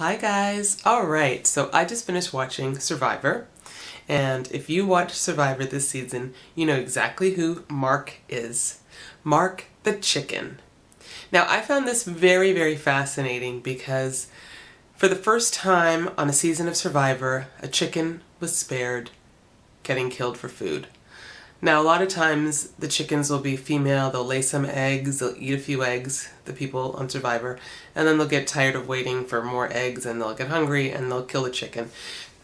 Hi guys! Alright, so I just finished watching Survivor, and if you watch Survivor this season, you know exactly who Mark is. Mark the chicken. Now I found this very, very fascinating because for the first time on a season of Survivor, a chicken was spared getting killed for food. Now, a lot of times the chickens will be female, they'll lay some eggs, they'll eat a few eggs, the people on Survivor, and then they'll get tired of waiting for more eggs and they'll get hungry and they'll kill the chicken.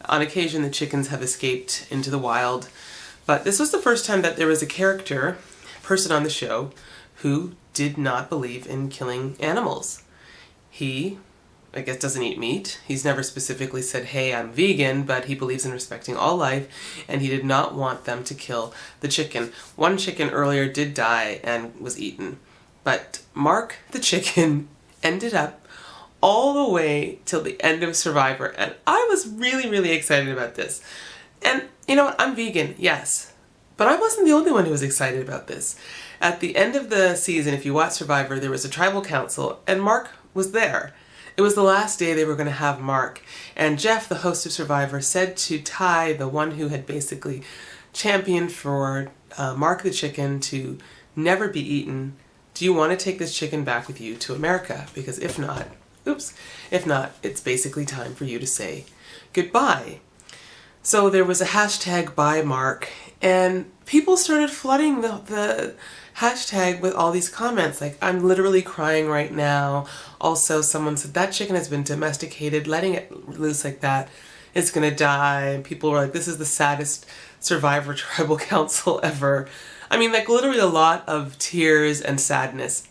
On occasion, the chickens have escaped into the wild, but this was the first time that there was a person on the show, who did not believe in killing animals. He, I guess, doesn't eat meat. He's never specifically said, hey, I'm vegan, but he believes in respecting all life, and he did not want them to kill the chicken. One chicken earlier did die and was eaten, but Mark the chicken ended up all the way till the end of Survivor, and I was really, really excited about this. And you know what? I'm vegan, yes, but I wasn't the only one who was excited about this. At the end of the season, if you watch Survivor, there was a tribal council, and Mark was there. It was the last day they were going to have Mark, and Jeff, the host of Survivor, said to Ty, the one who had basically championed for Mark the chicken to never be eaten, do you want to take this chicken back with you to America? Because if not, it's basically time for you to say goodbye. So there was a hashtag by Mark, and people started flooding the hashtag with all these comments like, I'm literally crying right now. Also, someone said, that chicken has been domesticated, letting it loose like that, it's gonna die. And people were like, this is the saddest Survivor tribal council ever. I mean, like, literally a lot of tears and sadness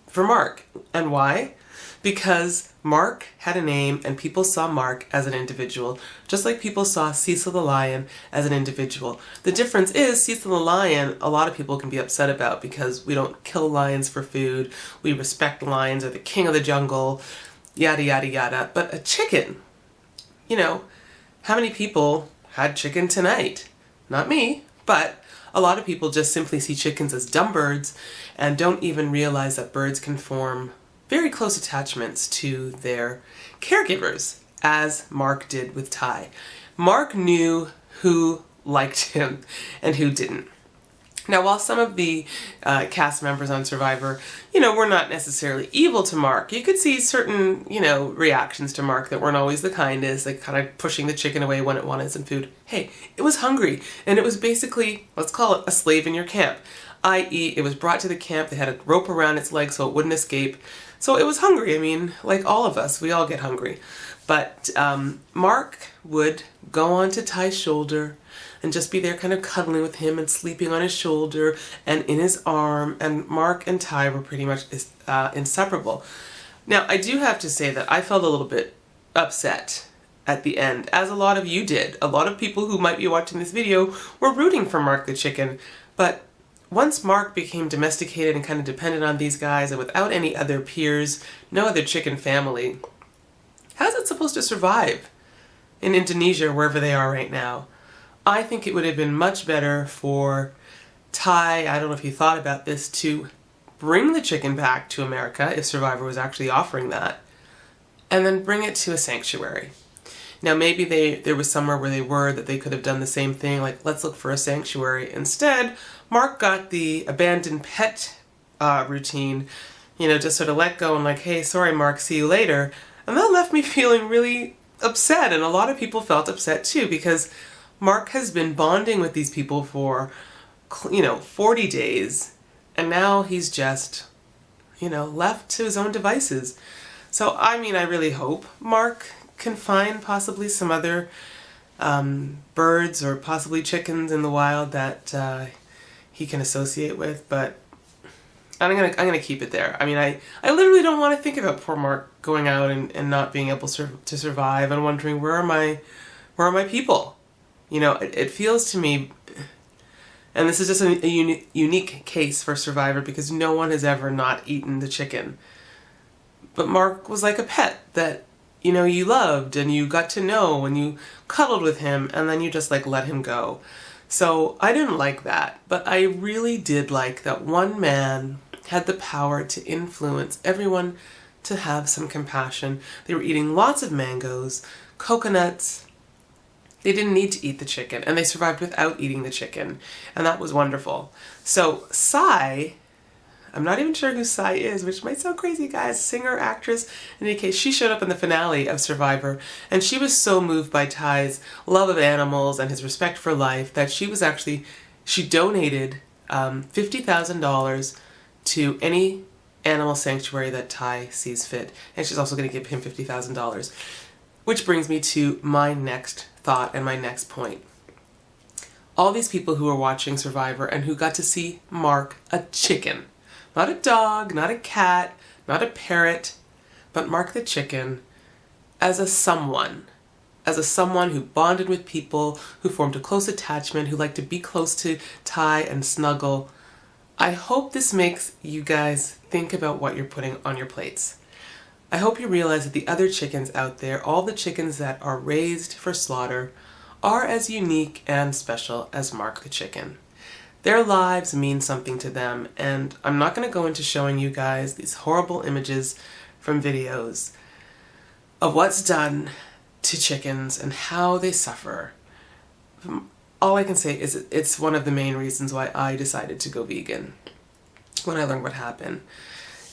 for Mark. And why? Because Mark had a name and people saw Mark as an individual, just like people saw Cecil the lion as an individual. The difference is Cecil the lion, a lot of people can be upset about because we don't kill lions for food, we respect lions, are the king of the jungle, yada yada yada. But a chicken, you know, how many people had chicken tonight? Not me, but a lot of people just simply see chickens as dumb birds and don't even realize that birds can form very close attachments to their caregivers, as Mark did with Ty. Mark knew who liked him and who didn't. Now, while some of the cast members on Survivor, were not necessarily evil to Mark, you could see certain, reactions to Mark that weren't always the kindest, like kind of pushing the chicken away when it wanted some food. Hey, it was hungry, and it was basically, let's call it a slave in your camp, i.e. it was brought to the camp, they had a rope around its leg so it wouldn't escape. So it was hungry. I mean, like all of us, we all get hungry. But Mark would go onto Ty's shoulder and just be there kind of cuddling with him and sleeping on his shoulder and in his arm. And Mark and Ty were pretty much inseparable. Now, I do have to say that I felt a little bit upset at the end, as a lot of you did. A lot of people who might be watching this video were rooting for Mark the chicken. But once Mark became domesticated and kind of dependent on these guys and without any other peers, no other chicken family, how's it supposed to survive in Indonesia, wherever they are right now? I think it would have been much better for Ty, I don't know if you thought about this, to bring the chicken back to America, if Survivor was actually offering that, and then bring it to a sanctuary. Now, maybe there was somewhere where they were that they could have done the same thing, like, let's look for a sanctuary. Instead, Mark got the abandoned pet routine, just sort of let go and like, hey, sorry, Mark, see you later. And that left me feeling really upset, and a lot of people felt upset too, because Mark has been bonding with these people for, 40 days, and now he's just, left to his own devices. So, I mean, I really hope Mark can find possibly some other birds or possibly chickens in the wild that he can associate with, but I'm gonna keep it there. I mean, I literally don't want to think about poor Mark going out and not being able to survive and wondering, where are my people? It feels to me, and this is just a unique case for Survivor because no one has ever not eaten the chicken. But Mark was like a pet that you loved and you got to know and you cuddled with him and then you just like let him go. So I didn't like that, but I really did like that one man had the power to influence everyone to have some compassion. They were eating lots of mangoes, coconuts. They didn't need to eat the chicken, and they survived without eating the chicken, and that was wonderful. So Sai, I'm not even sure who Sai is, which might sound crazy, guys, singer, actress. In any case, she showed up in the finale of Survivor, and she was so moved by Ty's love of animals and his respect for life that she donated $50,000 to any animal sanctuary that Ty sees fit, and she's also going to give him $50,000. Which brings me to my next thought and my next point. All these people who are watching Survivor and who got to see Mark, a chicken, not a dog, not a cat, not a parrot, but Mark the chicken, as a someone who bonded with people, who formed a close attachment, who liked to be close to Ty and snuggle. I hope this makes you guys think about what you're putting on your plates. I hope you realize that the other chickens out there, all the chickens that are raised for slaughter, are as unique and special as Mark the chicken. Their lives mean something to them, and I'm not going to go into showing you guys these horrible images from videos of what's done to chickens and how they suffer. All I can say is it's one of the main reasons why I decided to go vegan when I learned what happened.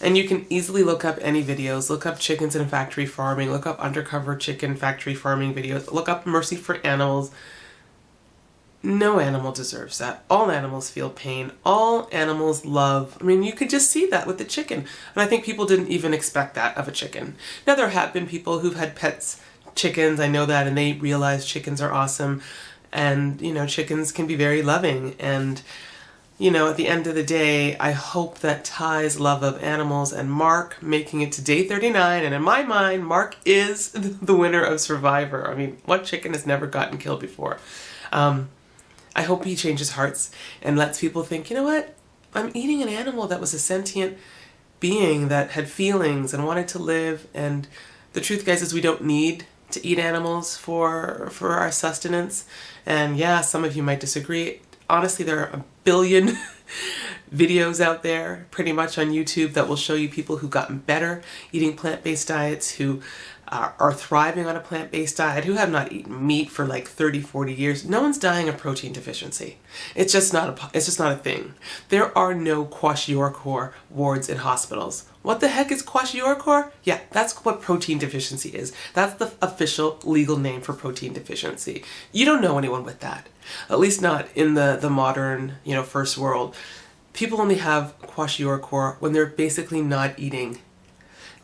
And you can easily look up any videos, look up chickens in factory farming, look up undercover chicken factory farming videos, look up Mercy for Animals. No animal deserves that. All animals feel pain. All animals love. I mean, you could just see that with the chicken. And I think people didn't even expect that of a chicken. Now, there have been people who've had pets, chickens, I know that, and they realize chickens are awesome. And, chickens can be very loving. And, at the end of the day, I hope that Ty's love of animals and Mark making it to day 39, and in my mind, Mark is the winner of Survivor. I mean, what chicken has never gotten killed before? I hope he changes hearts and lets people think, you know what? I'm eating an animal that was a sentient being that had feelings and wanted to live. And the truth, guys, is we don't need to eat animals for our sustenance. And yeah, some of you might disagree. Honestly, there are a billion videos out there pretty much on YouTube that will show you people who've gotten better eating plant-based diets, who are thriving on a plant-based diet, who have not eaten meat for like 30, 40 years. No one's dying of protein deficiency. It's just not a thing. There are no kwashiorkor wards in hospitals. What the heck is kwashiorkor? Yeah, that's what protein deficiency is. That's the official legal name for protein deficiency. You don't know anyone with that. At least not in the modern, first world. People only have kwashiorkor when they're basically not eating.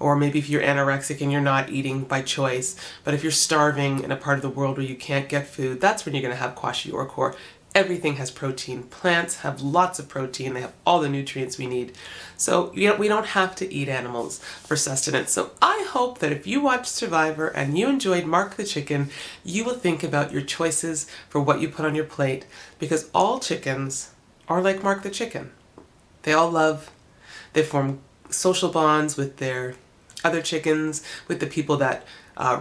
Or maybe if you're anorexic and you're not eating by choice. But if you're starving in a part of the world where you can't get food, that's when you're going to have kwashiorkor. Everything has protein. Plants have lots of protein. They have all the nutrients we need. So we don't have to eat animals for sustenance. So I hope that if you watched Survivor and you enjoyed Mark the Chicken, you will think about your choices for what you put on your plate. Because all chickens are like Mark the Chicken. They all love, they form social bonds with their other chickens, with the people that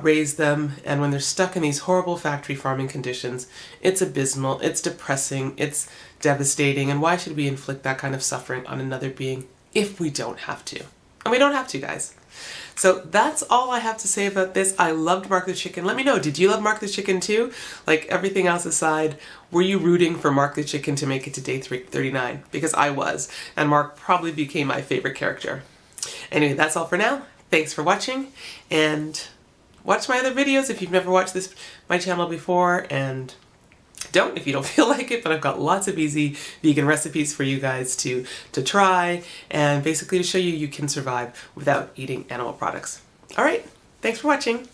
raise them, and when they're stuck in these horrible factory farming conditions, it's abysmal, it's depressing, it's devastating, and why should we inflict that kind of suffering on another being if we don't have to? And we don't have to, guys. So that's all I have to say about this. I loved Mark the Chicken. Let me know, did you love Mark the Chicken too? Like, everything else aside, were you rooting for Mark the Chicken to make it to day 39? Because I was, and Mark probably became my favorite character. Anyway, that's all for now. Thanks for watching, and watch my other videos if you've never watched my channel before, and don't if you don't feel like it, but I've got lots of easy vegan recipes for you guys to try, and basically to show you can survive without eating animal products. All right, thanks for watching.